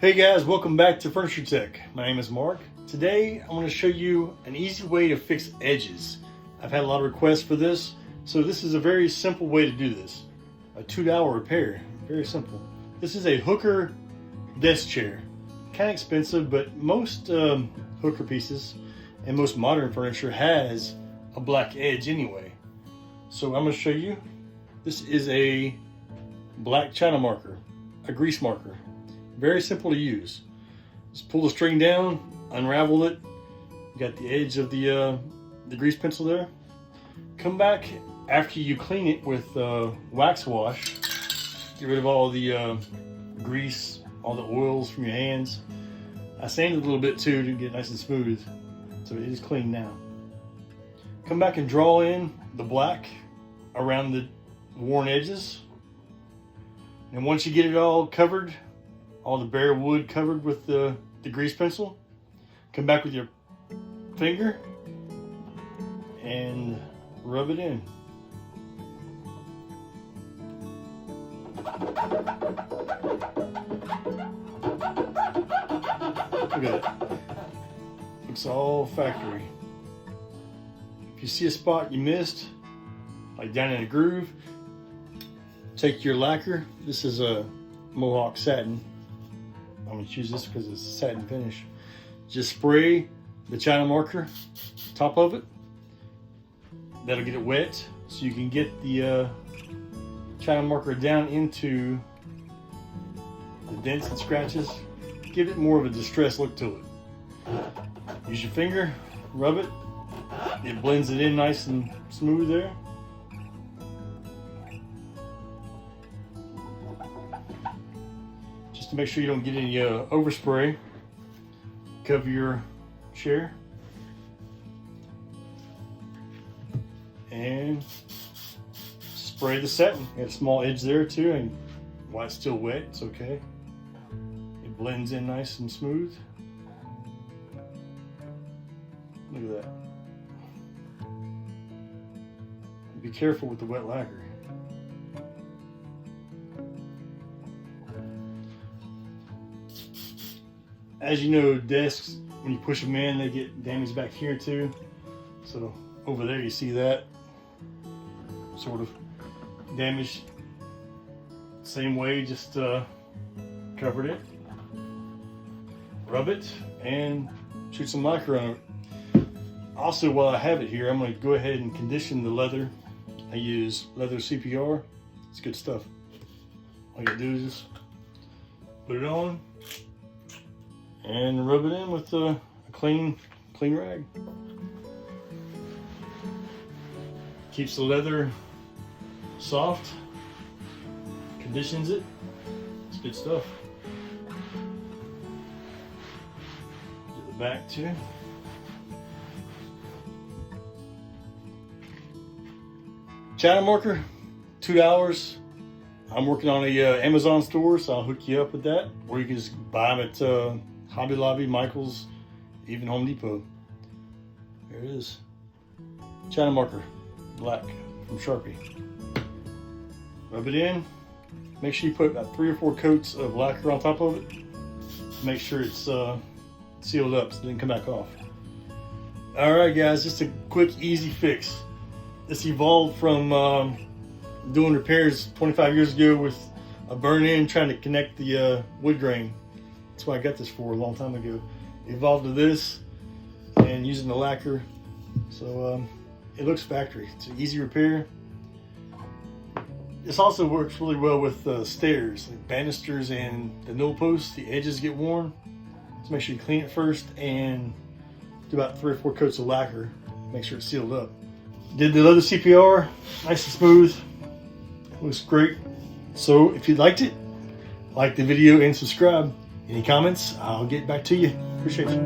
Hey guys, welcome back to Furniture Tech. My name is Mark. Today I'm going to show you an easy way to fix edges. I've had a lot of requests for this, so this is a very simple way to do this. A $2 repair, very simple. This is a hooker desk chair. Kind of expensive, but most hooker pieces and most modern furniture has a black edge anyway. So I'm going to show you. This is a black china marker, a grease marker. Very simple to use. Just pull the string down, unravel it. You got the edge of the grease pencil there. Come back after you clean it with wax wash. Get rid of all the grease, all the oils from your hands. I sanded a little bit too to get it nice and smooth. So it is clean now. Come back and draw in the black around the worn edges. And once you get it all covered, all the bare wood covered with the grease pencil, come back with your finger and rub it in. Look at it. Looks all factory. If you see a spot you missed, like down in a groove, take your lacquer. This is a Mohawk satin. I'm going to choose this because it's a satin finish. Just spray the china marker top of it. That'll get it wet so you can get the china marker down into the dents and scratches. Give it more of a distressed look to it. Use your finger, rub it. It blends it in nice and smooth there. To make sure you don't get any overspray. Cover your chair and spray the satin. Got a small edge there too, and while it's still wet, it's okay. It blends in nice and smooth. Look at that. Be careful with the wet lacquer. As you know, desks, when you push them in, they get damaged back here too. So over there you see that sort of damaged. Same way, just covered it, rub it, and shoot some lacquer on it. Also, while I have it here, I'm going to go ahead and condition the leather. I use leather CPR. It's good stuff. All you gotta do is just put it on and rub it in with a clean rag. Keeps the leather soft, conditions it. It's good stuff. Do the back too. China marker, $2. I'm working on a Amazon store, so I'll hook you up with that. Or you can just buy them at Hobby Lobby, Michaels, even Home Depot. There it is. China marker, black from Sharpie. Rub it in. Make sure you put about 3 or 4 coats of lacquer on top of it. Make sure it's sealed up so it doesn't come back off. Alright guys, just a quick, easy fix. This evolved from doing repairs 25 years ago with a burn-in trying to connect the wood grain. That's what I got this for a long time ago. Evolved to this and using the lacquer. So it looks factory. It's an easy repair. This also works really well with stairs, like banisters and the newel posts. The edges get worn. So make sure you clean it first and do about 3 or 4 coats of lacquer. Make sure it's sealed up. Did the leather CPR, nice and smooth. Looks great. So if you liked it, like the video and subscribe. Any comments, I'll get back to you. Appreciate you.